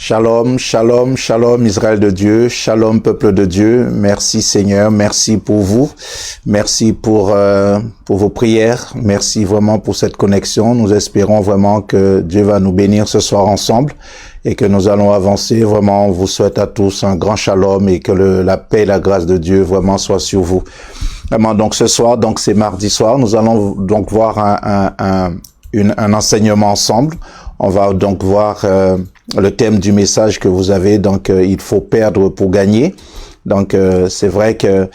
Shalom, shalom, shalom Israël de Dieu, shalom peuple de Dieu, merci Seigneur, merci pour vous, merci pour vos prières, merci vraiment pour cette connexion. Nous espérons vraiment que Dieu va nous bénir ce soir ensemble et que nous allons avancer. Vraiment, on vous souhaite à tous un grand shalom et que la paix et la grâce de Dieu vraiment soient sur vous. Vraiment, donc ce soir, donc c'est mardi soir, nous allons donc voir un enseignement ensemble. On va donc voir le thème du message que vous avez, donc il faut perdre pour gagner. Donc c'est vrai que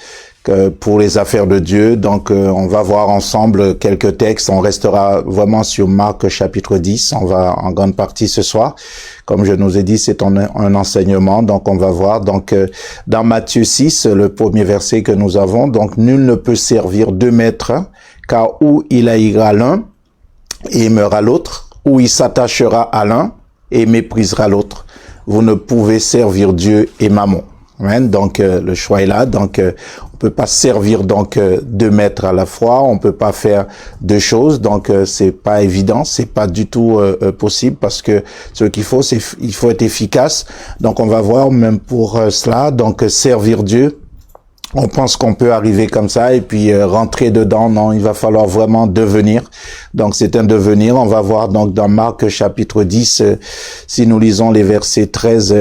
pour les affaires de Dieu, donc on va voir ensemble quelques textes. On restera vraiment sur Marc chapitre 10, on va en grande partie ce soir. Comme je nous ai dit, c'est un enseignement, donc on va voir. Donc dans Matthieu 6, le premier verset que nous avons, donc nul ne peut servir deux maîtres, car ou il haïra l'un et aimera l'autre, ou il s'attachera à l'un et méprisera l'autre. Vous ne pouvez servir Dieu et Mammon. Amen. Donc le choix est là. Donc on peut pas servir donc deux maîtres à la fois. On peut pas faire deux choses. Donc c'est pas évident. C'est pas du tout possible parce que ce qu'il faut, c'est il faut être efficace. Donc on va voir même pour cela. Donc servir Dieu. On pense qu'on peut arriver comme ça et puis rentrer dedans. Non, il va falloir vraiment devenir. Donc c'est un devenir. On va voir donc dans Marc chapitre 10, si nous lisons les versets 13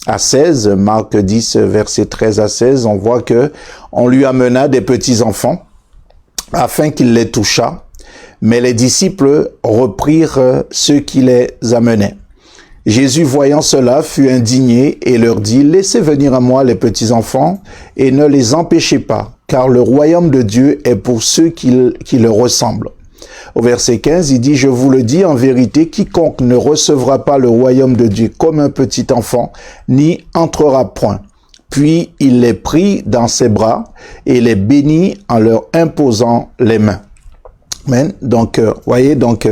à 16, Marc 10 versets 13 à 16, on voit que on lui amena des petits enfants afin qu'il les touchât, mais les disciples reprirent ceux qui les amenaient. Jésus, voyant cela, fut indigné et leur dit, « Laissez venir à moi les petits-enfants et ne les empêchez pas, car le royaume de Dieu est pour ceux qui le ressemblent. » Au verset 15, il dit, « Je vous le dis en vérité, quiconque ne recevra pas le royaume de Dieu comme un petit enfant, n'y entrera point. » Puis il les prit dans ses bras et les bénit en leur imposant les mains. Amen. Donc, voyez, donc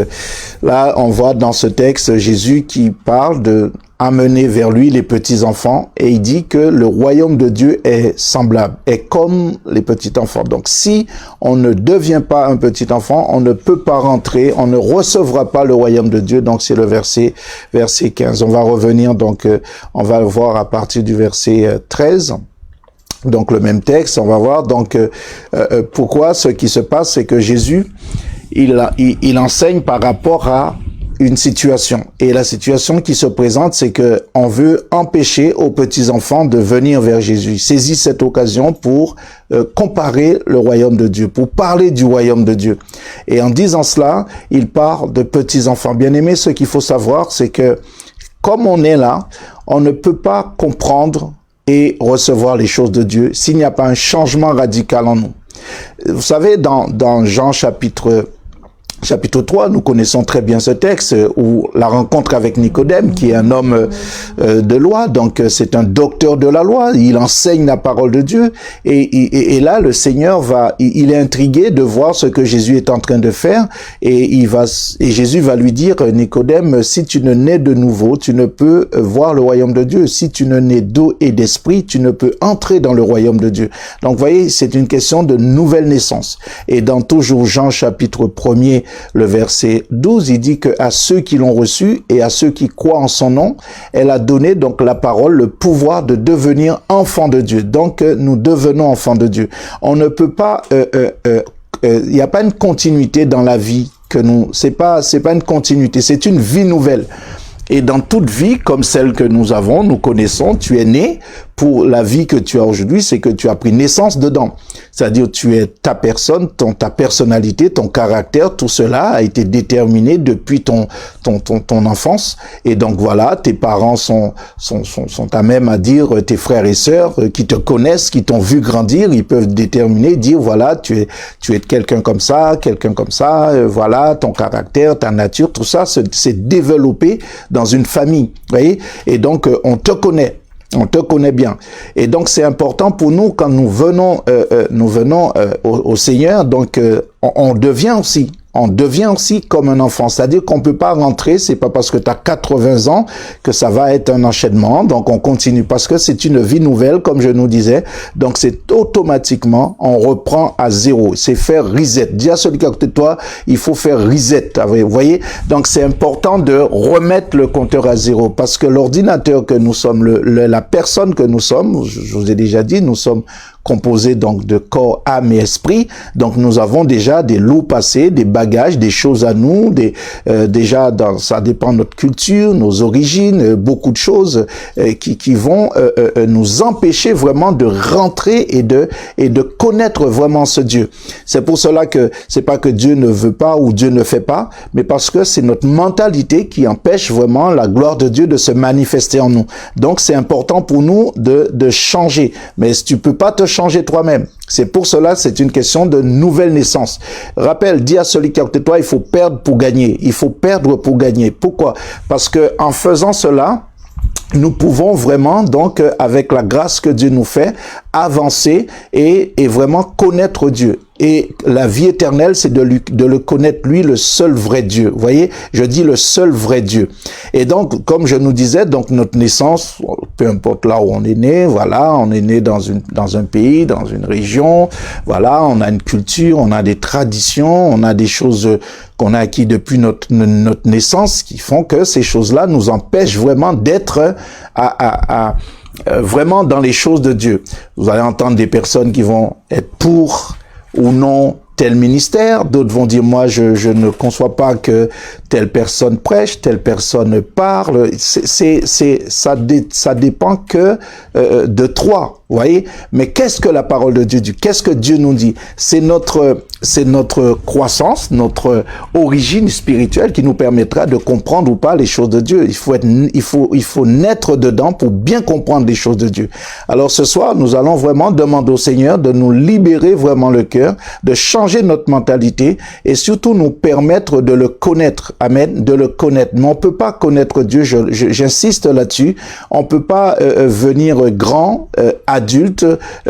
là, on voit dans ce texte Jésus qui parle de amener vers lui les petits enfants et il dit que le royaume de Dieu est semblable, est comme les petits enfants. Donc, si on ne devient pas un petit enfant, on ne peut pas rentrer, on ne recevra pas le royaume de Dieu. Donc, c'est le verset 15. On va revenir, donc, on va le voir à partir du verset 13. Donc le même texte, on va voir donc pourquoi ce qui se passe, c'est que Jésus, il enseigne par rapport à une situation. Et la situation qui se présente, c'est que on veut empêcher aux petits-enfants de venir vers Jésus. Il saisit cette occasion pour comparer le royaume de Dieu, pour parler du royaume de Dieu. Et en disant cela, il parle de petits-enfants. Bien-aimés, ce qu'il faut savoir, c'est que comme on est là, on ne peut pas comprendre et recevoir les choses de Dieu s'il n'y a pas un changement radical en nous. Vous savez, dans Jean chapitre 3, nous connaissons très bien ce texte où la rencontre avec Nicodème, qui est un homme de loi, donc c'est un docteur de la loi, il enseigne la parole de Dieu et là le Seigneur il est intrigué de voir ce que Jésus est en train de faire et Jésus va lui dire, Nicodème, si tu ne nais de nouveau, tu ne peux voir le royaume de Dieu. Si tu ne nais d'eau et d'esprit, tu ne peux entrer dans le royaume de Dieu. Donc vous voyez, c'est une question de nouvelle naissance. Et dans toujours Jean chapitre 1er, le verset 12, il dit que à ceux qui l'ont reçu et à ceux qui croient en son nom, elle a donné donc la parole, le pouvoir de devenir enfants de Dieu. Donc nous devenons enfants de Dieu. On ne peut pas, il n'y a pas une continuité dans la vie que nous, c'est pas une continuité, c'est une vie nouvelle. Et dans toute vie comme celle que nous avons, nous connaissons, tu es né pour la vie que tu as aujourd'hui, c'est que tu as pris naissance dedans. C'est-à-dire tu es ta personne, ta personnalité, ton caractère, tout cela a été déterminé depuis ton enfance. Et donc voilà, tes parents sont à même à dire, tes frères et sœurs qui te connaissent, qui t'ont vu grandir, ils peuvent déterminer, dire voilà, tu es quelqu'un comme ça, voilà, ton caractère, ta nature, tout ça, c'est développé dans une famille, vous voyez. Et donc on te connaît. On te connaît bien. Et donc, c'est important pour nous quand nous venons au Seigneur. Donc, on devient aussi on devient aussi comme un enfant. C'est-à-dire qu'on peut pas rentrer, c'est pas parce que tu as 80 ans que ça va être un enchaînement. Donc, on continue parce que c'est une vie nouvelle, comme je nous disais. Donc, c'est automatiquement, on reprend à zéro. C'est faire reset. Dis à celui qui est à côté de toi, il faut faire reset. Vous voyez? Donc, c'est important de remettre le compteur à zéro parce que l'ordinateur que nous sommes, la personne que nous sommes, je vous ai déjà dit, nous sommes composé donc de corps, âme et esprit. Donc nous avons déjà des lots passés, des bagages, des choses à nous, déjà ça dépend de notre culture, nos origines, beaucoup de choses qui vont nous empêcher vraiment de rentrer et de connaître vraiment ce Dieu. C'est pour cela que c'est pas que Dieu ne veut pas ou Dieu ne fait pas, mais parce que c'est notre mentalité qui empêche vraiment la gloire de Dieu de se manifester en nous. Donc c'est important pour nous de changer. Mais si tu peux pas te changer toi-même. C'est pour cela, c'est une question de nouvelle naissance. Rappelle, dis à celui qui est à côté de toi, il faut perdre pour gagner. Il faut perdre pour gagner. Pourquoi? Parce que en faisant cela, nous pouvons vraiment, donc, avec la grâce que Dieu nous fait, avancer et vraiment connaître Dieu. Et la vie éternelle, c'est de le connaître, lui, le seul vrai Dieu. Vous voyez, je dis le seul vrai Dieu. Et donc, comme je nous disais, donc notre naissance, peu importe là où on est né, voilà, on est né dans un pays, dans une région, voilà, on a une culture, on a des traditions, on a des choses qu'on a acquis depuis notre naissance qui font que ces choses-là nous empêchent vraiment d'être vraiment dans les choses de Dieu. Vous allez entendre des personnes qui vont être pour ou non tel ministère, d'autres vont dire moi je ne conçois pas que telle personne prêche, telle personne parle, ça dépend que de toi. Vous voyez? Mais qu'est-ce que la parole de Dieu dit? Qu'est-ce que Dieu nous dit? C'est notre croissance, notre origine spirituelle qui nous permettra de comprendre ou pas les choses de Dieu. Il faut naître dedans pour bien comprendre les choses de Dieu. Alors ce soir, nous allons vraiment demander au Seigneur de nous libérer vraiment le cœur, de changer notre mentalité et surtout nous permettre de le connaître. Amen. De le connaître. Mais on peut pas connaître Dieu. J'insiste là-dessus. On peut pas venir grand, adulte,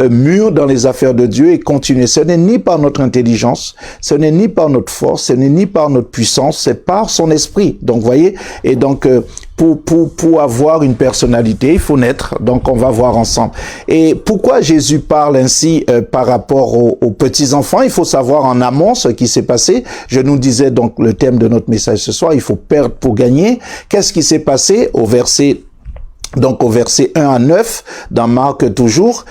mûr dans les affaires de Dieu et continuer. Ce n'est ni par notre intelligence, ce n'est ni par notre force, ce n'est ni par notre puissance, c'est par son esprit. Donc, voyez, et donc, pour avoir une personnalité, il faut naître. Donc, on va voir ensemble. Et pourquoi Jésus parle ainsi par rapport aux petits-enfants? Il faut savoir en amont ce qui s'est passé. Je nous disais donc le thème de notre message ce soir, il faut perdre pour gagner. Qu'est-ce qui s'est passé au verset 1 à 9, dans Marc toujours?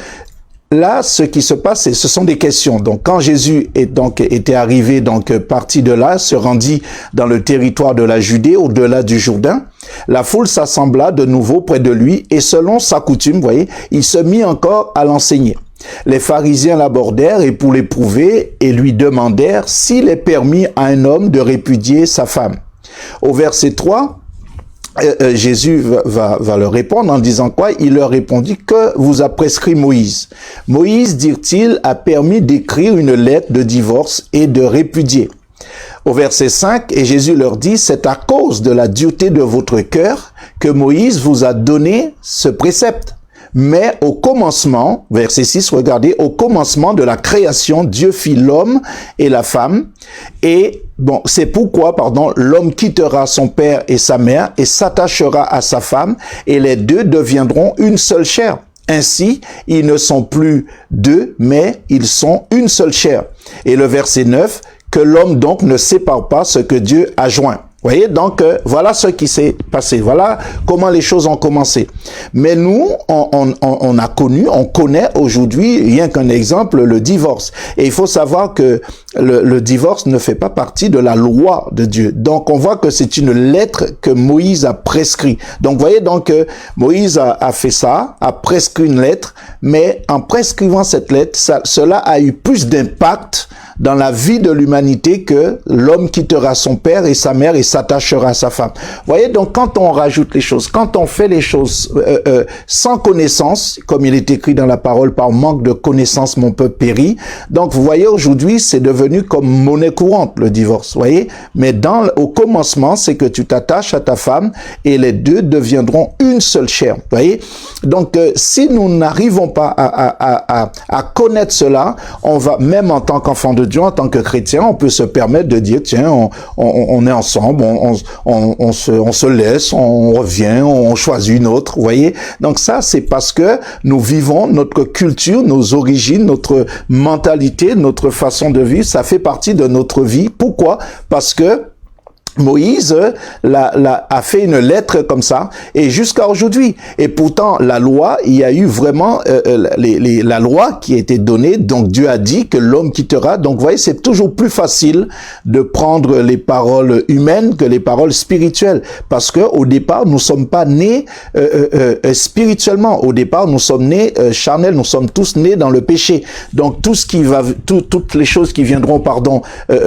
Là, ce qui se passe, ce sont des questions. Donc, quand Jésus était arrivé, parti de là, se rendit dans le territoire de la Judée, au-delà du Jourdain, la foule s'assembla de nouveau près de lui et selon sa coutume, vous voyez, il se mit encore à l'enseigner. Les pharisiens l'abordèrent et pour l'éprouver et lui demandèrent s'il est permis à un homme de répudier sa femme. Au verset 3, Jésus va leur répondre en disant quoi? Il leur répondit: que vous a prescrit Moïse? Moïse, dirent-ils, a permis d'écrire une lettre de divorce et de répudier. Au verset 5, et Jésus leur dit: c'est à cause de la dureté de votre cœur que Moïse vous a donné ce précepte. Mais au commencement, verset 6, regardez, au commencement de la création, Dieu fit l'homme et la femme. Et bon, c'est pourquoi, l'homme quittera son père et sa mère et s'attachera à sa femme et les deux deviendront une seule chair. Ainsi, ils ne sont plus deux, mais ils sont une seule chair. Et le verset 9, que l'homme donc ne sépare pas ce que Dieu a joint. Vous voyez, donc voilà ce qui s'est passé. Voilà comment les choses ont commencé. Mais nous, on connaît aujourd'hui, rien qu'un exemple, le divorce. Et il faut savoir que le divorce ne fait pas partie de la loi de Dieu. Donc on voit que c'est une lettre que Moïse a prescrit. Donc vous voyez, Moïse a fait ça, a prescrit une lettre, mais en prescrivant cette lettre, cela a eu plus d'impact dans la vie de l'humanité que l'homme quittera son père et sa mère et s'attachera à sa femme. Vous voyez, donc quand on rajoute les choses, quand on fait les choses sans connaissance, comme il est écrit dans la parole, par manque de connaissance mon peuple périt. Donc vous voyez, aujourd'hui c'est devenu comme monnaie courante le divorce, vous voyez. Mais au commencement, c'est que tu t'attaches à ta femme et les deux deviendront une seule chair, vous voyez. Donc si nous n'arrivons pas à connaître cela, on va, même en tant qu'enfant de de Dieu, en tant que chrétien, on peut se permettre de dire, tiens, on est ensemble, on se laisse, on revient, on choisit une autre, vous voyez. Donc ça, c'est parce que nous vivons notre culture, nos origines, notre mentalité, notre façon de vivre, ça fait partie de notre vie. Pourquoi? Parce que Moïse a fait une lettre comme ça, et jusqu'à aujourd'hui. Et pourtant, la loi, il y a eu vraiment la loi qui a été donnée. Donc Dieu a dit que l'homme quittera. Donc vous voyez, c'est toujours plus facile de prendre les paroles humaines que les paroles spirituelles, parce que au départ, nous sommes pas nés spirituellement. Au départ, nous sommes nés charnels. Nous sommes tous nés dans le péché. Donc toutes les choses qui viendront,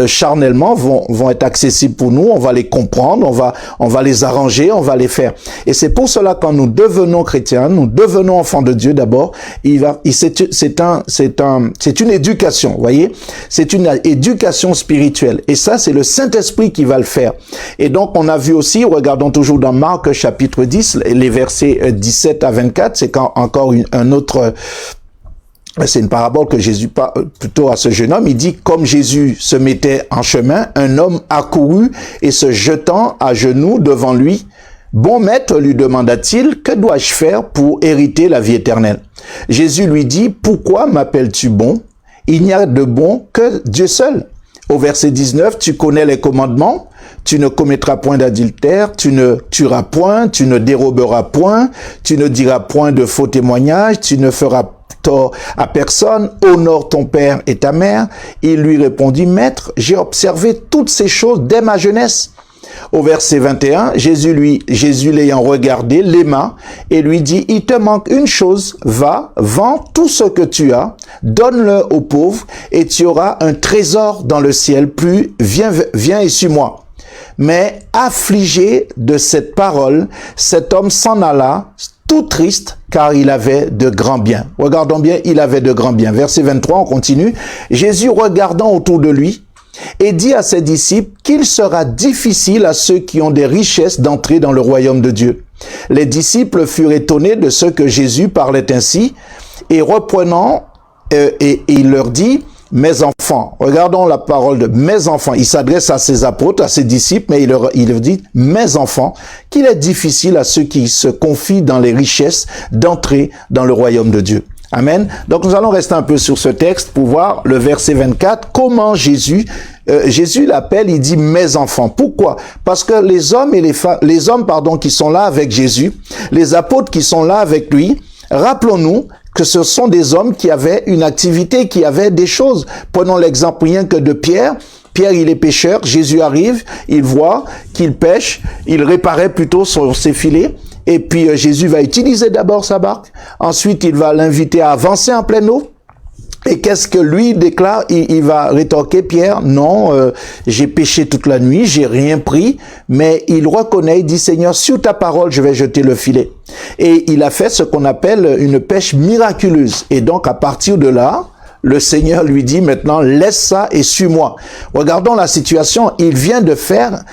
charnellement, vont être accessibles pour nous. On va les comprendre, on va les arranger, on va les faire. Et c'est pour cela, quand nous devenons chrétiens, nous devenons enfants de Dieu d'abord, c'est une éducation, vous voyez? C'est une éducation spirituelle. Et ça, c'est le Saint-Esprit qui va le faire. Et donc, on a vu aussi, regardons toujours dans Marc chapitre 10, les versets 17 à 24, c'est encore un autre... C'est une parabole que Jésus parle plutôt à ce jeune homme. Il dit, comme Jésus se mettait en chemin, un homme accourut et se jetant à genoux devant lui, « Bon maître, lui demanda-t-il, que dois-je faire pour hériter la vie éternelle ?» Jésus lui dit, « Pourquoi m'appelles-tu bon? Il n'y a de bon que Dieu seul. » Au verset 19, « Tu connais les commandements, tu ne commettras point d'adultère, tu ne tueras point, tu ne déroberas point, tu ne diras point de faux témoignages, tu ne feras tort à personne, honore ton père et ta mère. » Il lui répondit, « Maître, j'ai observé toutes ces choses dès ma jeunesse. » Au verset 21, Jésus l'ayant regardé, l'aima et lui dit, « Il te manque une chose, va, vends tout ce que tu as, donne-le aux pauvres et tu auras un trésor dans le ciel, puis viens et suis-moi. » Mais affligé de cette parole, cet homme s'en alla, tout triste, car il avait de grands biens. Regardons bien, il avait de grands biens. Verset 23, on continue. Jésus, regardant autour de lui, et dit à ses disciples qu'il sera difficile à ceux qui ont des richesses d'entrer dans le royaume de Dieu. Les disciples furent étonnés de ce que Jésus parlait ainsi, et reprenant, et il leur dit, « Mes enfants », regardons la parole de « mes enfants », il s'adresse à ses apôtres, à ses disciples, mais il leur dit « mes enfants », qu'il est difficile à ceux qui se confient dans les richesses d'entrer dans le royaume de Dieu. Amen. Donc nous allons rester un peu sur ce texte pour voir le verset 24, comment Jésus l'appelle, il dit « mes enfants ». Pourquoi? Parce que les hommes qui sont là avec Jésus, les apôtres qui sont là avec lui, rappelons-nous que ce sont des hommes qui avaient une activité, qui avaient des choses. Prenons l'exemple rien que de Pierre. Pierre, il est pêcheur. Jésus arrive, il voit qu'il pêche, il réparait plutôt sur ses filets. Et puis Jésus va utiliser d'abord sa barque. Ensuite, il va l'inviter à avancer en pleine eau. Et qu'est-ce que lui déclare? Il va rétorquer, Pierre, non, j'ai pêché toute la nuit, j'ai rien pris, mais il reconnaît, il dit, Seigneur, sur ta parole, je vais jeter le filet. Et il a fait ce qu'on appelle une pêche miraculeuse. Et donc, à partir de là, le Seigneur lui dit maintenant, laisse ça et suis-moi. Regardons la situation, il vient de faire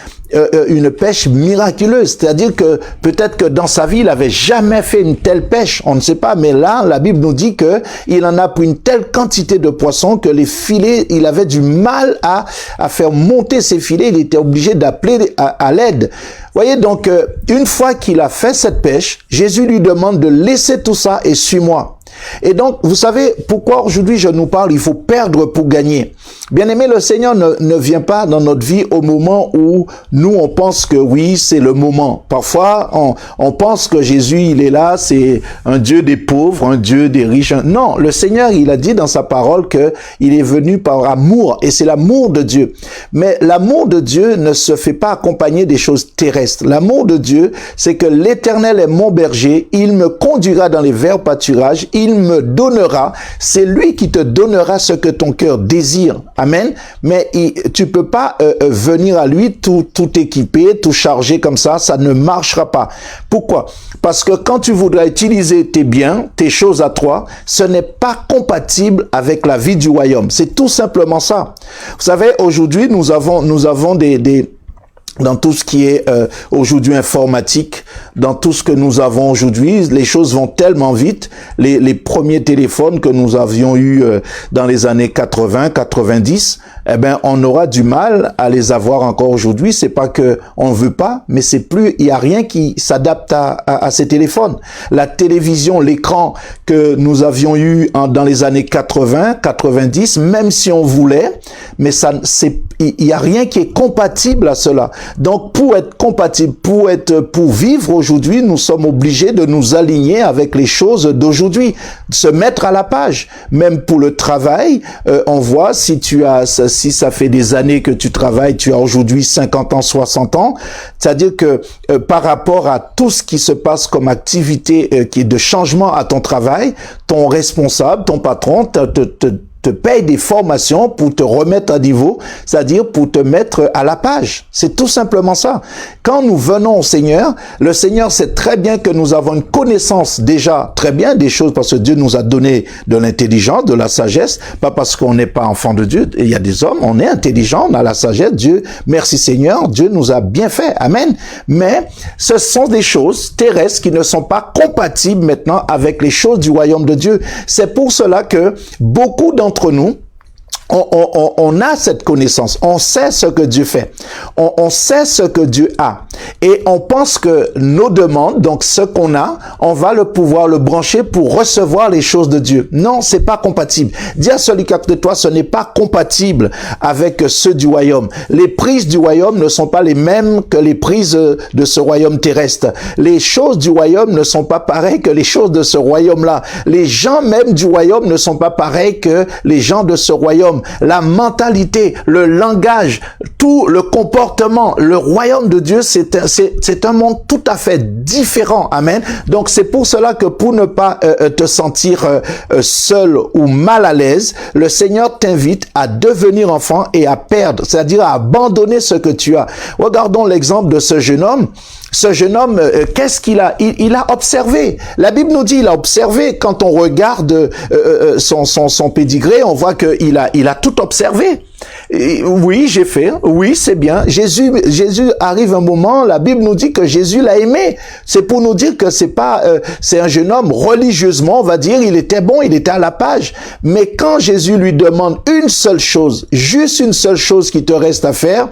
une pêche miraculeuse, c'est-à-dire que peut-être que dans sa vie, il avait jamais fait une telle pêche, on ne sait pas, mais là, la Bible nous dit que il en a pris une telle quantité de poissons que les filets, il avait du mal à faire monter ses filets, il était obligé d'appeler à l'aide. Voyez, donc, une fois qu'il a fait cette pêche, Jésus lui demande de laisser tout ça et suis-moi. Et donc, vous savez, pourquoi aujourd'hui je nous parle, il faut perdre pour gagner. Bien aimé, le Seigneur ne vient pas dans notre vie au moment où nous, on pense que oui, c'est le moment. Parfois, on pense que Jésus, il est là, c'est un Dieu des pauvres, un Dieu des riches. Non, le Seigneur, il a dit dans sa parole que il est venu par amour, et c'est l'amour de Dieu. Mais l'amour de Dieu ne se fait pas accompagner des choses terrestres. L'amour de Dieu, c'est que l'Éternel est mon berger, il me conduira dans les verts pâturages, il me donnera, c'est lui qui te donnera ce que ton cœur désire. Amen. Mais tu peux pas venir à lui tout équipé, tout chargé comme ça ne marchera pas. Pourquoi? Parce que quand tu voudras utiliser tes biens, tes choses à toi, ce n'est pas compatible avec la vie du royaume. C'est tout simplement ça. Vous savez, aujourd'hui, nous avons dans tout ce qui est aujourd'hui informatique, dans tout ce que nous avons aujourd'hui, les choses vont tellement vite. Les premiers téléphones que nous avions eus dans les années 80, 90, eh ben on aura du mal à les avoir encore aujourd'hui. C'est pas que on veut pas, mais c'est plus, il y a rien qui s'adapte à ces téléphones. La télévision, l'écran que nous avions eu dans les années 80, 90, même si on voulait, mais ça, il y a rien qui est compatible à cela. Donc, pour être compatible, pour vivre aujourd'hui, nous sommes obligés de nous aligner avec les choses d'aujourd'hui, de se mettre à la page. Même pour le travail, on voit si ça fait des années que tu travailles, tu as aujourd'hui 50 ans, 60 ans, c'est-à-dire que par rapport à tout ce qui se passe comme activité qui est de changement à ton travail, ton responsable, ton patron te paye des formations pour te remettre à niveau, c'est-à-dire pour te mettre à la page. C'est tout simplement ça. Quand nous venons au Seigneur, le Seigneur sait très bien que nous avons une connaissance déjà très bien des choses parce que Dieu nous a donné de l'intelligence, de la sagesse, pas parce qu'on n'est pas enfant de Dieu. Il y a des hommes, on est intelligent, on a la sagesse. Dieu, merci Seigneur, Dieu nous a bien fait. Amen. Mais ce sont des choses terrestres qui ne sont pas compatibles maintenant avec les choses du royaume de Dieu. C'est pour cela que beaucoup d'entre nous, on a cette connaissance, on sait ce que Dieu fait, on sait ce que Dieu a, et on pense que nos demandes, donc ce qu'on a, on va pouvoir le brancher pour recevoir les choses de Dieu. Non, c'est pas compatible. Dis à celui qui est à côté de toi, ce n'est pas compatible avec ceux du royaume. Les prises du royaume ne sont pas les mêmes que les prises de ce royaume terrestre. Les choses du royaume ne sont pas pareilles que les choses de ce royaume-là. Les gens même du royaume ne sont pas pareils que les gens de ce royaume. La mentalité, le langage, tout le comportement, le royaume de Dieu, c'est un monde tout à fait différent. Amen. Donc c'est pour cela que pour ne pas te sentir seul ou mal à l'aise, le Seigneur t'invite à devenir enfant et à perdre, c'est-à-dire à abandonner ce que tu as. Regardons l'exemple de ce jeune homme. Ce jeune homme, qu'est-ce qu'il a? Il a observé. La Bible nous dit, il a observé. Quand on regarde son pédigré, on voit qu'il a tout observé. Et oui, j'ai fait. Oui, c'est bien. Jésus arrive un moment, la Bible nous dit que Jésus l'a aimé. C'est pour nous dire que c'est un jeune homme religieusement, on va dire, il était bon, il était à la page. Mais quand Jésus lui demande une seule chose, juste une seule chose qui te reste à faire,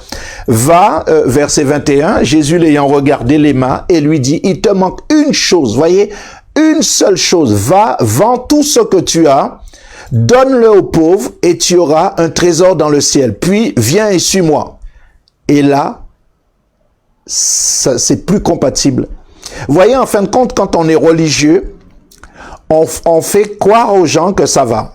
va, verset 21, Jésus l'ayant regardé les mains et lui dit, il te manque une chose, voyez, une seule chose, va, vends tout ce que tu as, donne-le aux pauvres et tu auras un trésor dans le ciel. Puis, viens et suis-moi. Et là, c'est plus compatible. Vous voyez, en fin de compte, quand on est religieux, on fait croire aux gens que ça va.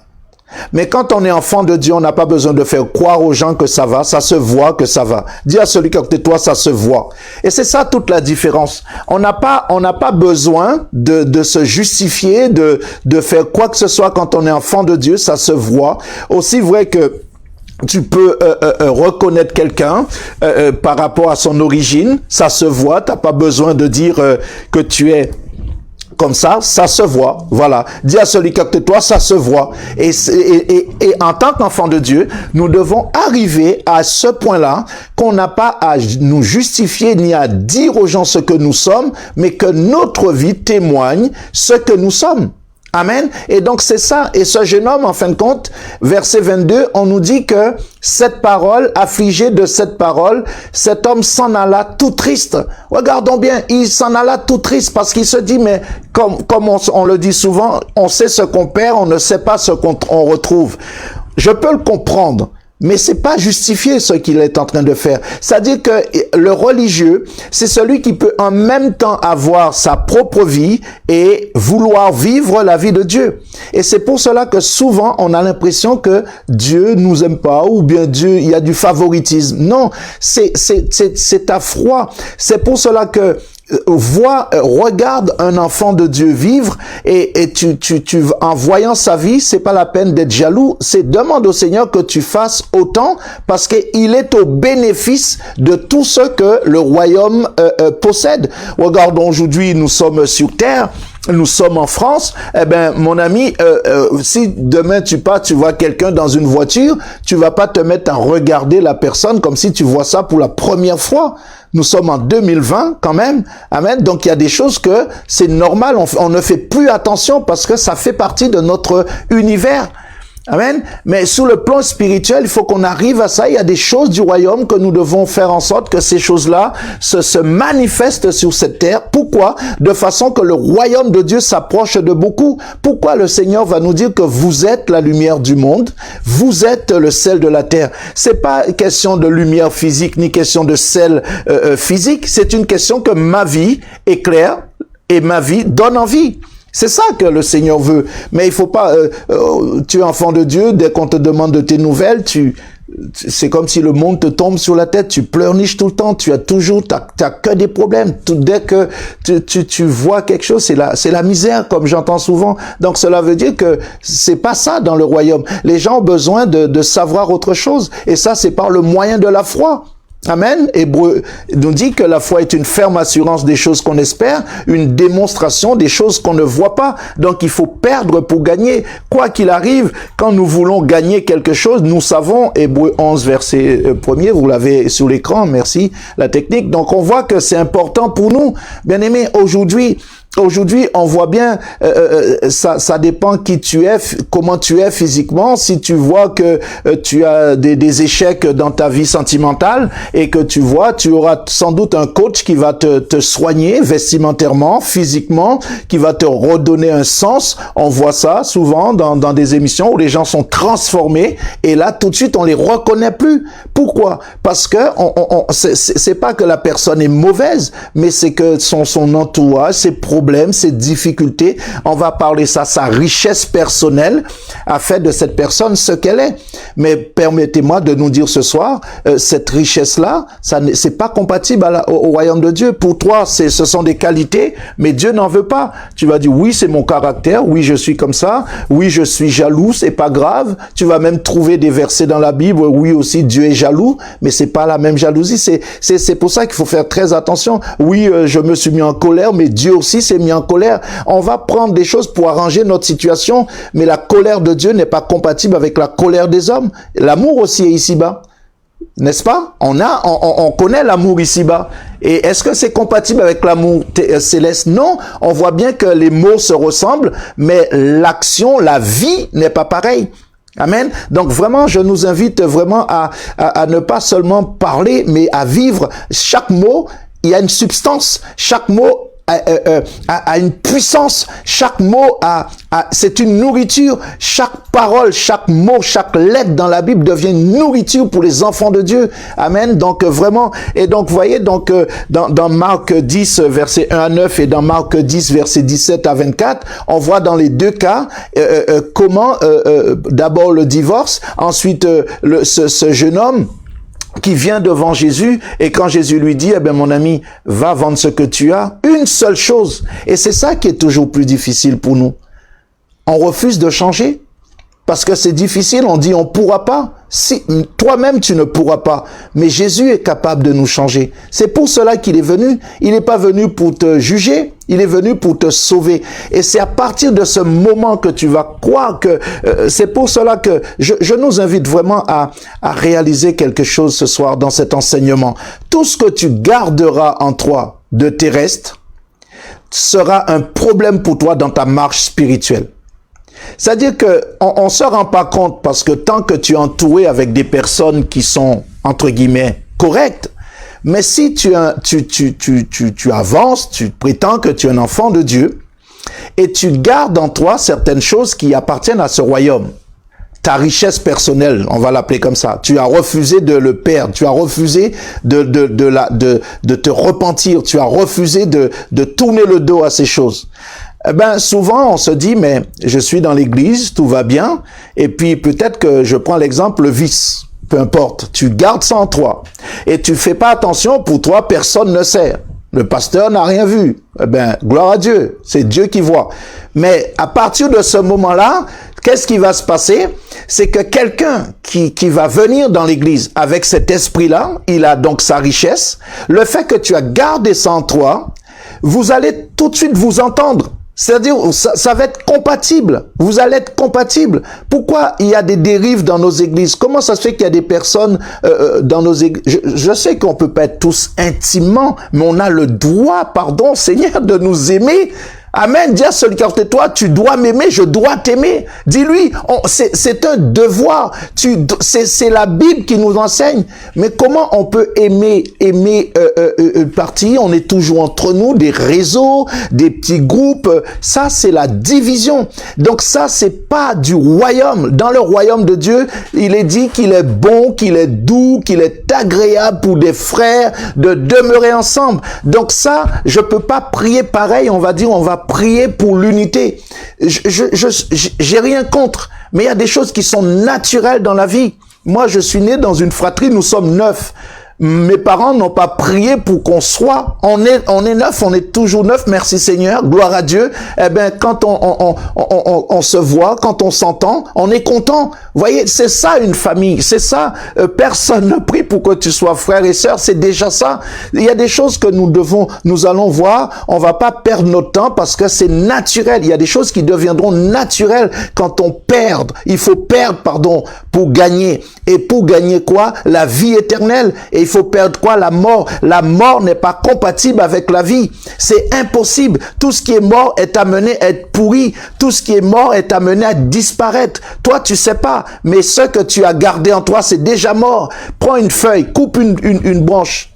Mais quand on est enfant de Dieu, on n'a pas besoin de faire croire aux gens que ça va, ça se voit que ça va. Dis à celui qui est à côté de toi, ça se voit. Et c'est ça toute la différence. On n'a pas besoin de se justifier, de faire quoi que ce soit quand on est enfant de Dieu, ça se voit. Aussi vrai que tu peux reconnaître quelqu'un par rapport à son origine, ça se voit, t'as pas besoin de dire que tu es comme ça se voit, voilà. Dis à celui qui est à côté de toi, ça se voit. Et en tant qu'enfant de Dieu, nous devons arriver à ce point-là qu'on n'a pas à nous justifier ni à dire aux gens ce que nous sommes, mais que notre vie témoigne ce que nous sommes. Amen. Et donc c'est ça. Et ce jeune homme, en fin de compte, verset 22, on nous dit que cette parole, affligé de cette parole, cet homme s'en alla tout triste. Regardons bien, il s'en alla tout triste parce qu'il se dit, mais comme on le dit souvent, on sait ce qu'on perd, on ne sait pas ce qu'on retrouve. Je peux le comprendre. Mais c'est pas justifié ce qu'il est en train de faire. C'est-à-dire que le religieux, c'est celui qui peut en même temps avoir sa propre vie et vouloir vivre la vie de Dieu. Et c'est pour cela que souvent on a l'impression que Dieu nous aime pas ou bien Dieu, il y a du favoritisme. Non, c'est à froid. C'est pour cela que regarde un enfant de Dieu vivre et tu en voyant sa vie, c'est pas la peine d'être jaloux, c'est demande au Seigneur que tu fasses autant parce qu'il est au bénéfice de tout ce que le royaume possède. Regardons aujourd'hui, nous sommes sur terre nous sommes en France, eh ben, mon ami, si demain tu pars, tu vois quelqu'un dans une voiture, tu vas pas te mettre à regarder la personne comme si tu vois ça pour la première fois. Nous sommes en 2020 quand même. Amen. Donc il y a des choses que c'est normal, on ne fait plus attention parce que ça fait partie de notre univers. Amen. Mais sous le plan spirituel, il faut qu'on arrive à ça. Il y a des choses du royaume que nous devons faire en sorte que ces choses-là se manifestent sur cette terre. Pourquoi? De façon que le royaume de Dieu s'approche de beaucoup. Pourquoi le Seigneur va nous dire que vous êtes la lumière du monde, vous êtes le sel de la terre? C'est pas question de lumière physique ni question de sel physique. C'est une question que ma vie éclaire et ma vie donne envie. C'est ça que le Seigneur veut. Mais il faut pas, tu es enfant de Dieu, dès qu'on te demande de tes nouvelles, c'est comme si le monde te tombe sur la tête, tu pleurniches tout le temps, t'as que des problèmes. Dès que tu vois quelque chose, c'est la misère, comme j'entends souvent. Donc cela veut dire que c'est pas ça dans le royaume. Les gens ont besoin de savoir autre chose. Et ça, c'est par le moyen de la foi. Amen. Hébreu nous dit que la foi est une ferme assurance des choses qu'on espère, une démonstration des choses qu'on ne voit pas. Donc il faut perdre pour gagner. Quoi qu'il arrive, quand nous voulons gagner quelque chose, nous savons, Hébreu 11 verset 1er, vous l'avez sur l'écran, merci, la technique. Donc on voit que c'est important pour nous. Bien aimés, aujourd'hui, on voit bien, ça dépend qui tu es, comment tu es physiquement. Si tu vois que tu as des échecs dans ta vie sentimentale et que tu auras sans doute un coach qui va te soigner vestimentairement, physiquement, qui va te redonner un sens. On voit ça souvent dans des émissions où les gens sont transformés et là, tout de suite, on les reconnaît plus. Pourquoi? Parce que c'est pas que la personne est mauvaise, mais c'est que son entourage, ses problèmes, ses difficultés, on va parler ça, sa richesse personnelle a fait de cette personne ce qu'elle est. Mais permettez-moi de nous dire ce soir, cette richesse-là, c'est pas compatible au royaume de Dieu. Pour toi, ce sont des qualités, mais Dieu n'en veut pas. Tu vas dire, oui, c'est mon caractère, oui, je suis comme ça, oui, je suis jaloux, c'est pas grave. Tu vas même trouver des versets dans la Bible, oui aussi, Dieu est jaloux, mais c'est pas la même jalousie. C'est pour ça qu'il faut faire très attention. Oui, je me suis mis en colère, mais Dieu aussi s'est mis en colère. On va prendre des choses pour arranger notre situation, mais la colère de Dieu n'est pas compatible avec la colère des hommes. L'amour aussi est ici-bas. N'est-ce pas? On connaît l'amour ici-bas. Et est-ce que c'est compatible avec l'amour céleste? Non. On voit bien que les mots se ressemblent, mais l'action, la vie n'est pas pareille. Amen. Donc vraiment, je nous invite vraiment à ne pas seulement parler, mais à vivre. Chaque mot, il y a une substance. Chaque mot a une puissance. Chaque mot c'est une nourriture. Chaque parole, chaque mot, chaque lettre dans la Bible devient une nourriture pour les enfants de Dieu. Amen. Donc vraiment, et donc vous voyez, donc dans Marc 10 verset 1 à 9 et dans Marc 10 verset 17 à 24, on voit dans les deux cas comment d'abord le divorce, ensuite ce jeune homme qui vient devant Jésus, et quand Jésus lui dit, eh bien, mon ami, va vendre ce que tu as, une seule chose. Et c'est ça qui est toujours plus difficile pour nous. On refuse de changer. Parce que c'est difficile, on dit on pourra pas. Si toi-même tu ne pourras pas, mais Jésus est capable de nous changer. C'est pour cela qu'il est venu. Il n'est pas venu pour te juger, il est venu pour te sauver. Et c'est à partir de ce moment que tu vas croire que c'est pour cela que je nous invite vraiment à réaliser quelque chose ce soir dans cet enseignement. Tout ce que tu garderas en toi de terrestre sera un problème pour toi dans ta marche spirituelle. C'est-à-dire que on se rend pas compte parce que tant que tu es entouré avec des personnes qui sont entre guillemets correctes, mais si tu avances, tu prétends que tu es un enfant de Dieu et tu gardes en toi certaines choses qui appartiennent à ce royaume. Ta richesse personnelle, on va l'appeler comme ça. Tu as refusé de le perdre. Tu as refusé de te repentir. Tu as refusé de tourner le dos à ces choses. Eh ben, souvent, on se dit, mais je suis dans l'église, tout va bien. Et puis, peut-être que je prends l'exemple, le vice. Peu importe. Tu gardes ça en toi. Et tu fais pas attention, pour toi, personne ne sait. Le pasteur n'a rien vu. Eh ben, gloire à Dieu. C'est Dieu qui voit. Mais à partir de ce moment-là, qu'est-ce qui va se passer? C'est que quelqu'un qui va venir dans l'église avec cet esprit-là, il a donc sa richesse. Le fait que tu as gardé ça en toi, vous allez tout de suite vous entendre. C'est-à-dire, ça va être compatible. Vous allez être compatible. Pourquoi il y a des dérives dans nos églises? Comment ça se fait qu'il y a des personnes dans nos églises? Je sais qu'on peut pas être tous intimement, mais on a le droit, pardon, Seigneur, de nous aimer. Amen. Dis à celui qui est à côté de toi, tu dois m'aimer, je dois t'aimer. Dis-lui, c'est un devoir. C'est la Bible qui nous enseigne. Mais comment on peut aimer une partie? On est toujours entre nous, des réseaux, des petits groupes. Ça, c'est la division. Donc ça, c'est pas du royaume. Dans le royaume de Dieu, il est dit qu'il est bon, qu'il est doux, qu'il est agréable pour des frères de demeurer ensemble. Donc ça, je peux pas prier pareil. On va dire, on va prier pour l'unité. J'ai rien contre, mais il y a des choses qui sont naturelles dans la vie. Moi, je suis né dans une fratrie, nous sommes 9. Mes parents n'ont pas prié pour qu'on soit. On est 9, on est toujours 9. Merci Seigneur, gloire à Dieu. Eh ben, quand on se voit, quand on s'entend, on est content. Vous voyez, c'est ça une famille. C'est ça. Personne ne prie pour que tu sois frère et sœur. C'est déjà ça. Il y a des choses que nous allons voir. On va pas perdre notre temps parce que c'est naturel. Il y a des choses qui deviendront naturelles quand on perd. Il faut perdre, pardon, pour gagner. Et pour gagner quoi? La vie éternelle. Et il faut perdre quoi? La mort. La mort n'est pas compatible avec la vie. C'est impossible. Tout ce qui est mort est amené à être pourri. Tout ce qui est mort est amené à disparaître. Toi, tu sais pas. Mais ce que tu as gardé en toi, c'est déjà mort. Prends une feuille, coupe une branche.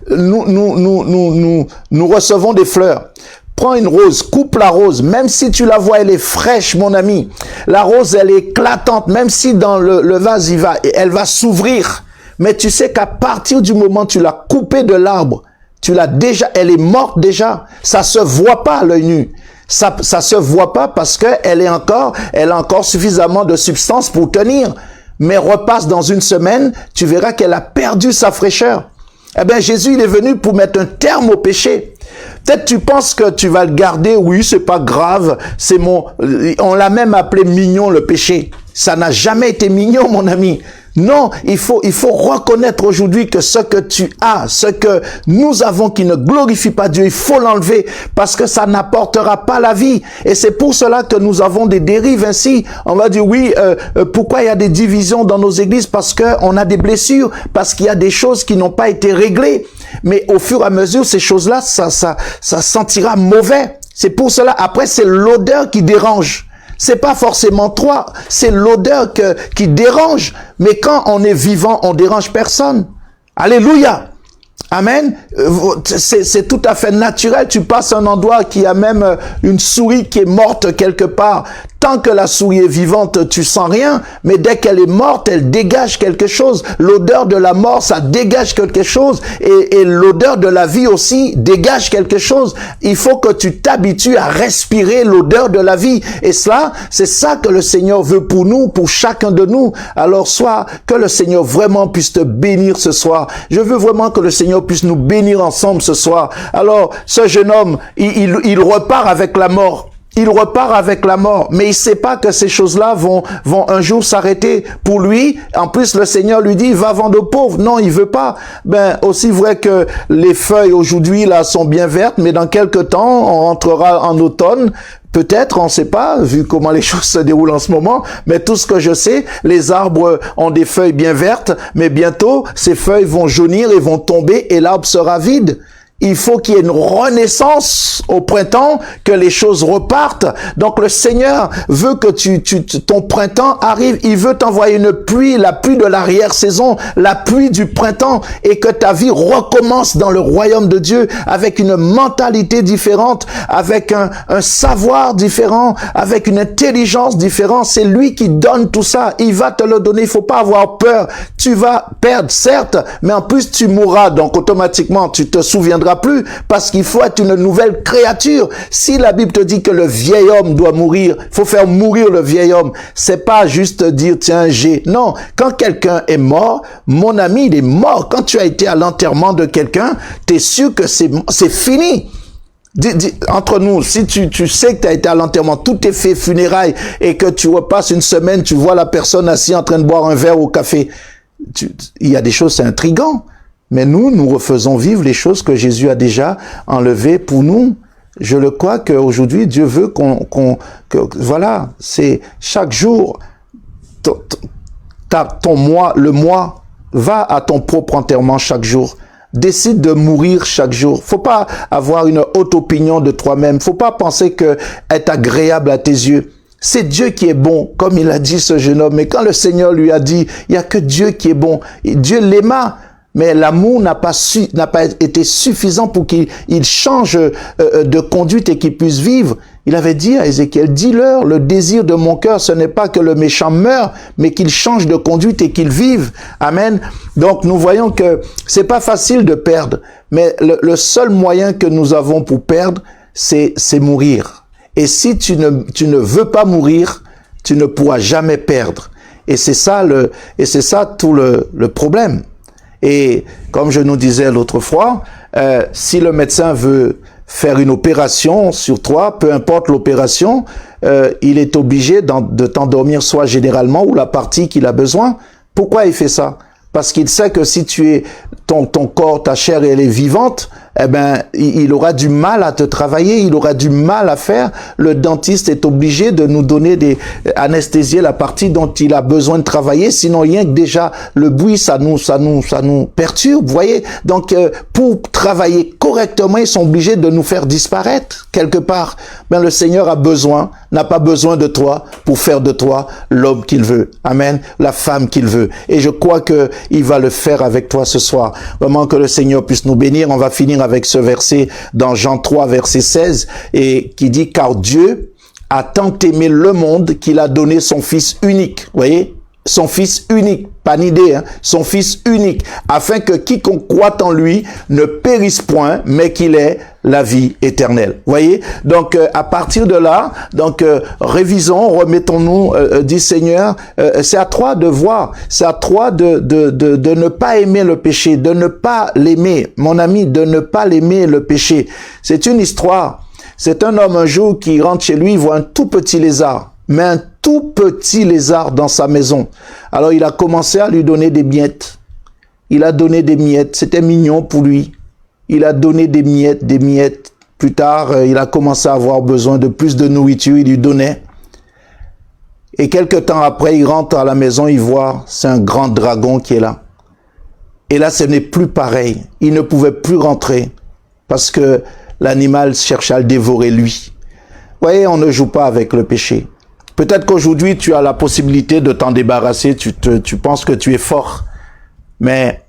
Nous recevons des fleurs. Prends une rose, coupe la rose, même si tu la vois, elle est fraîche, mon ami. La rose, elle est éclatante, même si dans le vase, elle va s'ouvrir. Mais tu sais qu'à partir du moment où tu l'as coupée de l'arbre, elle est morte déjà. Ça se voit pas à l'œil nu. Ça se voit pas parce que elle a encore suffisamment de substance pour tenir. Mais repasse dans une semaine, tu verras qu'elle a perdu sa fraîcheur. Eh bien, Jésus, il est venu pour mettre un terme au péché. Peut-être tu penses que tu vas le garder, oui, c'est pas grave, on l'a même appelé mignon le péché. Ça n'a jamais été mignon, mon ami. Non, il faut reconnaître aujourd'hui que ce que tu as, ce que nous avons qui ne glorifie pas Dieu, il faut l'enlever parce que ça n'apportera pas la vie. Et c'est pour cela que nous avons des dérives ainsi. On va dire oui, pourquoi il y a des divisions dans nos églises? Parce que on a des blessures, parce qu'il y a des choses qui n'ont pas été réglées. Mais au fur et à mesure, ces choses-là, ça sentira mauvais. C'est pour cela, après, c'est l'odeur qui dérange. C'est pas forcément toi, c'est l'odeur qui dérange. Mais quand on est vivant, on dérange personne. Alléluia. Amen. C'est tout à fait naturel. Tu passes un endroit qui a même une souris qui est morte quelque part. Tant que la souris est vivante, tu sens rien, mais dès qu'elle est morte, elle dégage quelque chose. L'odeur de la mort, ça dégage quelque chose, et l'odeur de la vie aussi dégage quelque chose. Il faut que tu t'habitues à respirer l'odeur de la vie, et cela, c'est ça que le Seigneur veut pour nous, pour chacun de nous. Alors, soit que le Seigneur vraiment puisse te bénir ce soir. Je veux vraiment que le Seigneur puisse nous bénir ensemble ce soir. Alors, ce jeune homme, il repart avec la mort. Il repart avec la mort, mais il sait pas que ces choses-là vont un jour s'arrêter pour lui. En plus, le Seigneur lui dit, va vendre aux pauvres. Non, il veut pas. Ben, aussi vrai que les feuilles aujourd'hui, là, sont bien vertes, mais dans quelques temps, on rentrera en automne. Peut-être, on ne sait pas, vu comment les choses se déroulent en ce moment, mais tout ce que je sais, les arbres ont des feuilles bien vertes, mais bientôt, ces feuilles vont jaunir et vont tomber et l'arbre sera vide. Il faut qu'il y ait une renaissance au printemps, que les choses repartent. Donc le Seigneur veut que ton printemps arrive. Il veut t'envoyer une pluie, la pluie de l'arrière-saison, la pluie du printemps, et que ta vie recommence dans le royaume de Dieu avec une mentalité différente, avec un savoir différent, avec une intelligence différente. C'est lui qui donne tout ça. Il va te le donner. Il faut pas avoir peur. Tu vas perdre, certes, mais en plus tu mourras. Donc automatiquement, tu te souviendras plus, parce qu'il faut être une nouvelle créature. Si la Bible te dit que le vieil homme doit mourir, il faut faire mourir le vieil homme. C'est pas juste dire tiens non. Quand quelqu'un est mort, mon ami, il est mort. Quand tu as été à l'enterrement de quelqu'un, tu es sûr que c'est fini. Entre nous, si tu sais que tu as été à l'enterrement, tout est fait, funérailles, et que tu repasses une semaine, tu vois la personne assise en train de boire un verre au café, il y a des choses, c'est intriguant. Mais nous refaisons vivre les choses que Jésus a déjà enlevées pour nous. Je le crois qu'aujourd'hui, Dieu veut voilà, c'est chaque jour, le mois, va à ton propre enterrement chaque jour. Décide de mourir chaque jour. Faut pas avoir une haute opinion de toi-même. Faut pas penser que être agréable à tes yeux. C'est Dieu qui est bon, comme il a dit ce jeune homme. Mais quand le Seigneur lui a dit, il y a que Dieu qui est bon. Et Dieu l'aima, mais l'amour n'a pas été suffisant pour qu'il change de conduite et qu'il puisse vivre. Il avait dit à Ézéchiel, dis-leur, le désir de mon cœur, ce n'est pas que le méchant meure, mais qu'il change de conduite et qu'il vive. Amen. Donc, nous voyons que c'est pas facile de perdre, mais le seul moyen que nous avons pour perdre, c'est mourir. Et si tu ne veux pas mourir, tu ne pourras jamais perdre. Et c'est ça tout le problème. Et comme je nous disais l'autre fois, si le médecin veut faire une opération sur toi, peu importe l'opération, il est obligé de t'endormir soit généralement ou la partie qu'il a besoin. Pourquoi il fait ça? Parce qu'il sait que si ton corps, ta chair, elle est vivante, eh ben, il aura du mal à te travailler, il aura du mal à faire. Le dentiste est obligé de nous donner anesthésier la partie dont il a besoin de travailler, sinon rien que déjà le bruit, ça nous perturbe, vous voyez. Donc, pour travailler correctement, ils sont obligés de nous faire disparaître quelque part. Ben, le Seigneur n'a pas besoin de toi pour faire de toi l'homme qu'il veut. Amen. La femme qu'il veut. Et je crois que il va le faire avec toi ce soir. Vraiment que le Seigneur puisse nous bénir. On va finir avec ce verset dans Jean 3, verset 16, et qui dit, car Dieu a tant aimé le monde qu'il a donné son Fils unique. Vous voyez? Son Fils unique, pas une idée, hein? Son Fils unique, afin que quiconque croit en lui ne périsse point, mais qu'il ait la vie éternelle. Voyez? Donc, à partir de là, révisons, remettons-nous, dit Seigneur, c'est à toi de voir, c'est à toi de ne pas aimer le péché, de ne pas l'aimer, mon ami, de ne pas l'aimer le péché. C'est une histoire. C'est un homme un jour qui rentre chez lui, il voit un tout petit lézard, mais un tout petit lézard dans sa maison. Alors il a commencé à lui donner des miettes. Il a donné des miettes, c'était mignon pour lui. Il a donné des miettes. Plus tard, il a commencé à avoir besoin de plus de nourriture, il lui donnait. Et quelque temps après, il rentre à la maison, il voit, c'est un grand dragon qui est là. Et là, ce n'est plus pareil. Il ne pouvait plus rentrer parce que l'animal cherche à le dévorer lui. Vous voyez, on ne joue pas avec le péché. Peut-être qu'aujourd'hui, tu as la possibilité de t'en débarrasser, tu penses que tu es fort. Mais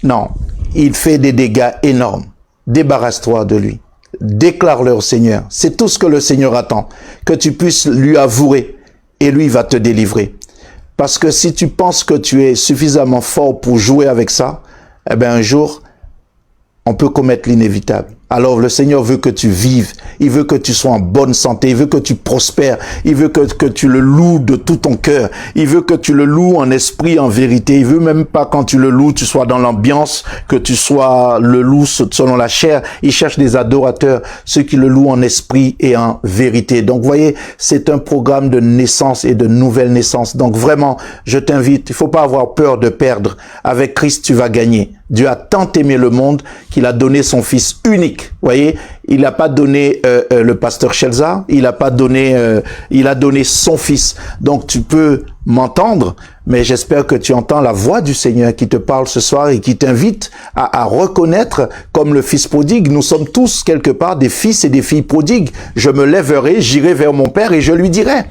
non, il fait des dégâts énormes. Débarrasse-toi de lui. Déclare-le au Seigneur. C'est tout ce que le Seigneur attend. Que tu puisses lui avouer et lui va te délivrer. Parce que si tu penses que tu es suffisamment fort pour jouer avec ça, eh bien un jour, on peut commettre l'inévitable. Alors le Seigneur veut que tu vives, il veut que tu sois en bonne santé, il veut que tu prospères, il veut que tu le loues de tout ton cœur, il veut que tu le loues en esprit, en vérité, il veut même pas quand tu le loues, tu sois dans l'ambiance, que tu sois le loup selon la chair, il cherche des adorateurs, ceux qui le louent en esprit et en vérité. Donc vous voyez, c'est un programme de naissance et de nouvelle naissance. Donc vraiment, je t'invite, il faut pas avoir peur de perdre. Avec Christ, tu vas gagner. Dieu a tant aimé le monde qu'il a donné son Fils unique. Vous voyez, il n'a pas donné le pasteur Shelza, il a donné son Fils. Donc tu peux m'entendre, mais j'espère que tu entends la voix du Seigneur qui te parle ce soir et qui t'invite à reconnaître, comme le Fils prodigue, nous sommes tous quelque part des fils et des filles prodigues. Je me lèverai, j'irai vers mon Père et je lui dirai.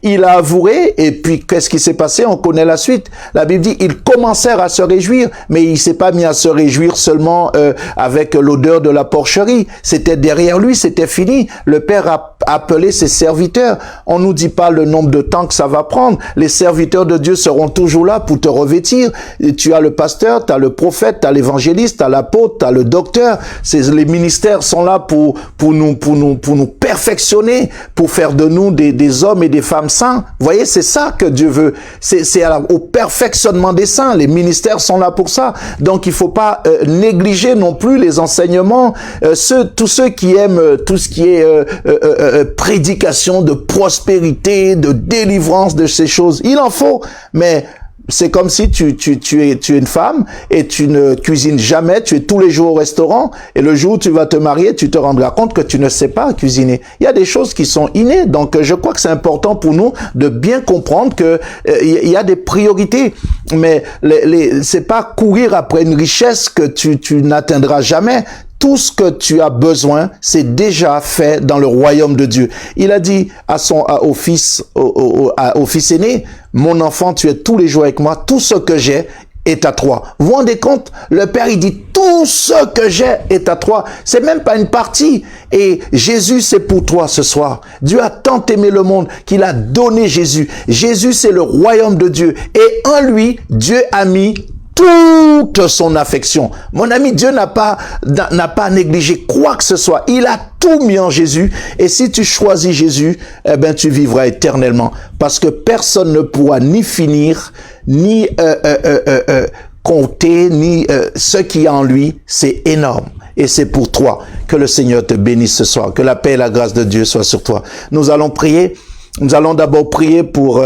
Il a avoué, et puis qu'est-ce qui s'est passé? On connaît la suite. La Bible dit, ils commencèrent à se réjouir, mais il s'est pas mis à se réjouir seulement avec l'odeur de la porcherie. C'était derrière lui, c'était fini. Le Père a appelé ses serviteurs. On nous dit pas le nombre de temps que ça va prendre. Les serviteurs de Dieu seront toujours là pour te revêtir. Et tu as le pasteur, tu as le prophète, tu as l'évangéliste, tu as l'apôtre, tu as le docteur. Les ministères sont là pour nous perfectionner, pour faire de nous des hommes et des femmes saints. Vous voyez, c'est ça que Dieu veut. C'est au perfectionnement des saints. Les ministères sont là pour ça. Donc, il faut pas négliger non plus les enseignements. Tous ceux qui aiment tout ce qui est prédication de prospérité, de délivrance de ces choses, il en faut. Mais c'est comme si tu es une femme et tu ne cuisines jamais, tu es tous les jours au restaurant et le jour où tu vas te marier, tu te rendras compte que tu ne sais pas cuisiner. Il y a des choses qui sont innées. Donc, je crois que c'est important pour nous de bien comprendre que il y a des priorités. Mais c'est pas courir après une richesse que tu n'atteindras jamais. Tout ce que tu as besoin, c'est déjà fait dans le royaume de Dieu. Il a dit au fils aîné, mon enfant, tu es tous les jours avec moi, tout ce que j'ai est à toi. Vous vous rendez compte? Le Père, il dit, tout ce que j'ai est à toi. C'est même pas une partie. Et Jésus, c'est pour toi ce soir. Dieu a tant aimé le monde qu'il a donné Jésus. Jésus, c'est le royaume de Dieu. Et en lui, Dieu a mis toute son affection. Mon ami, Dieu n'a pas négligé quoi que ce soit. Il a tout mis en Jésus. Et si tu choisis Jésus, eh ben, tu vivras éternellement. Parce que personne ne pourra ni finir, ni compter, ni ce qui est en lui. C'est énorme. Et c'est pour toi. Que le Seigneur te bénisse ce soir. Que la paix et la grâce de Dieu soient sur toi. Nous allons prier. Nous allons d'abord prier pour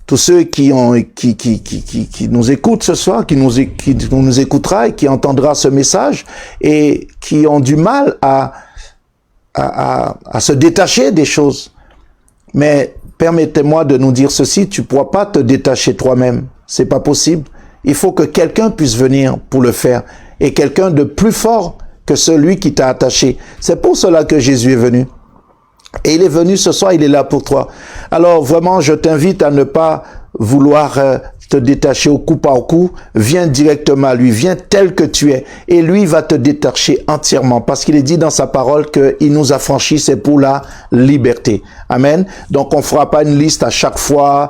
tous ceux qui nous écoutent ce soir, qui nous écoutera et qui entendra ce message et qui ont du mal à se détacher des choses. Mais permettez-moi de nous dire ceci, tu ne pourras pas te détacher toi-même. C'est pas possible. Il faut que quelqu'un puisse venir pour le faire et quelqu'un de plus fort que celui qui t'a attaché. C'est pour cela que Jésus est venu. Et il est venu ce soir, il est là pour toi. Alors vraiment, je t'invite à ne pas vouloir te détacher au coup par coup. Viens directement à lui, viens tel que tu es. Et lui va te détacher entièrement parce qu'il est dit dans sa parole qu'il nous a franchis, c'est pour la liberté. Amen. Donc on fera pas une liste à chaque fois,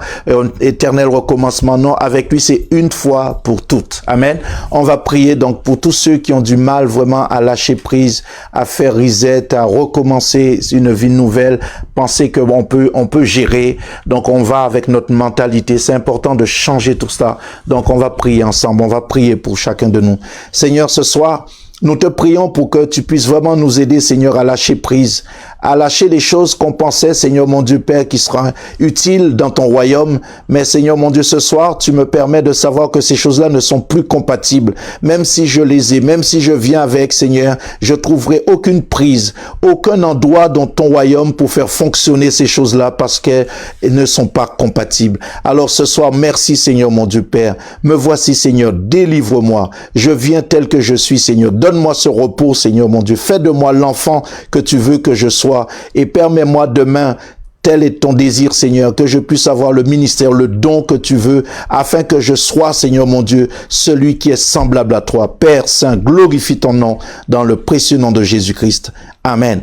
éternel recommencement. Non, avec lui c'est une fois pour toutes. Amen. On va prier donc pour tous ceux qui ont du mal vraiment à lâcher prise, à faire reset, à recommencer une vie nouvelle, penser que on peut gérer. Donc on va avec notre mentalité. C'est important de changer tout ça. Donc on va prier ensemble. On va prier pour chacun de nous. Seigneur, ce soir, nous te prions pour que tu puisses vraiment nous aider, Seigneur, à lâcher prise, à lâcher les choses qu'on pensait, Seigneur mon Dieu Père, qui sera utile dans ton royaume. Mais Seigneur mon Dieu, ce soir, tu me permets de savoir que ces choses-là ne sont plus compatibles. Même si je les ai, même si je viens avec, Seigneur, je trouverai aucune prise, aucun endroit dans ton royaume pour faire fonctionner ces choses-là parce qu'elles ne sont pas compatibles. Alors ce soir, merci Seigneur mon Dieu Père. Me voici Seigneur, délivre-moi. Je viens tel que je suis Seigneur. Donne-moi ce repos Seigneur mon Dieu. Fais de moi l'enfant que tu veux que je sois. Et permets-moi demain, tel est ton désir, Seigneur, que je puisse avoir le ministère, le don que tu veux, afin que je sois, Seigneur mon Dieu, celui qui est semblable à toi. Père Saint, glorifie ton nom dans le précieux nom de Jésus-Christ. Amen.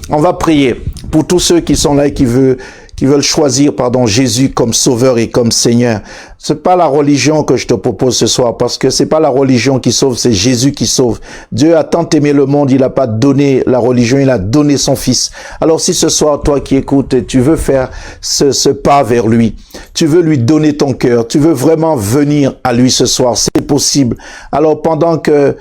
On va prier pour tous ceux qui sont là et qui veulent choisir, Jésus comme sauveur et comme Seigneur. C'est pas la religion que je te propose ce soir, parce que c'est pas la religion qui sauve, c'est Jésus qui sauve. Dieu a tant aimé le monde, il a pas donné la religion, il a donné son Fils. Alors si ce soir, toi qui écoutes, tu veux faire ce pas vers lui, tu veux lui donner ton cœur, tu veux vraiment venir à lui ce soir, c'est possible. Alors pendant que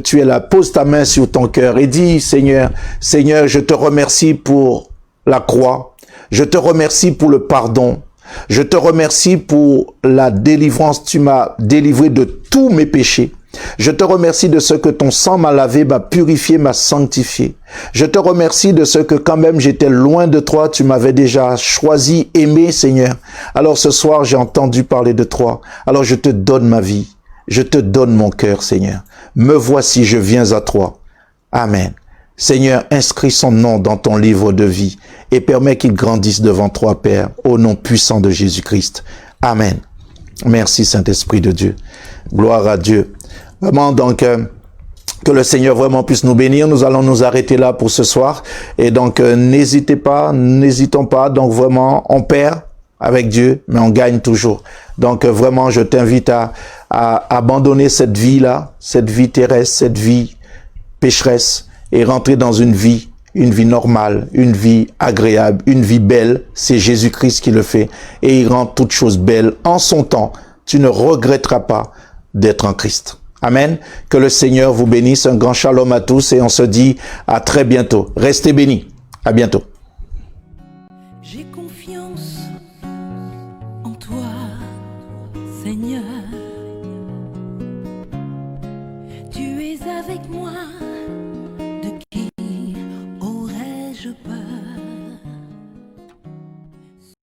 tu es là, pose ta main sur ton cœur et dis, Seigneur, je te remercie pour la croix. Je te remercie pour le pardon. Je te remercie pour la délivrance. Tu m'as délivré de tous mes péchés. Je te remercie de ce que ton sang m'a lavé, m'a purifié, m'a sanctifié. Je te remercie de ce que quand même j'étais loin de toi, tu m'avais déjà choisi, aimé, Seigneur. Alors ce soir, j'ai entendu parler de toi. Alors je te donne ma vie. Je te donne mon cœur, Seigneur. Me voici, je viens à toi. Amen. Seigneur, inscris son nom dans ton livre de vie et permets qu'il grandisse devant toi, Père, au nom puissant de Jésus-Christ. Amen. Merci, Saint-Esprit de Dieu. Gloire à Dieu. Vraiment, donc, que le Seigneur vraiment puisse nous bénir. Nous allons nous arrêter là pour ce soir. Et donc, n'hésitons pas. Donc, vraiment, on perd avec Dieu, mais on gagne toujours. Donc, vraiment, je t'invite à abandonner cette vie-là, cette vie terrestre, cette vie pécheresse, et rentrer dans une vie normale, une vie agréable, une vie belle. C'est Jésus-Christ qui le fait. Et il rend toutes choses belles en son temps. Tu ne regretteras pas d'être en Christ. Amen. Que le Seigneur vous bénisse. Un grand shalom à tous et on se dit à très bientôt. Restez bénis. À bientôt.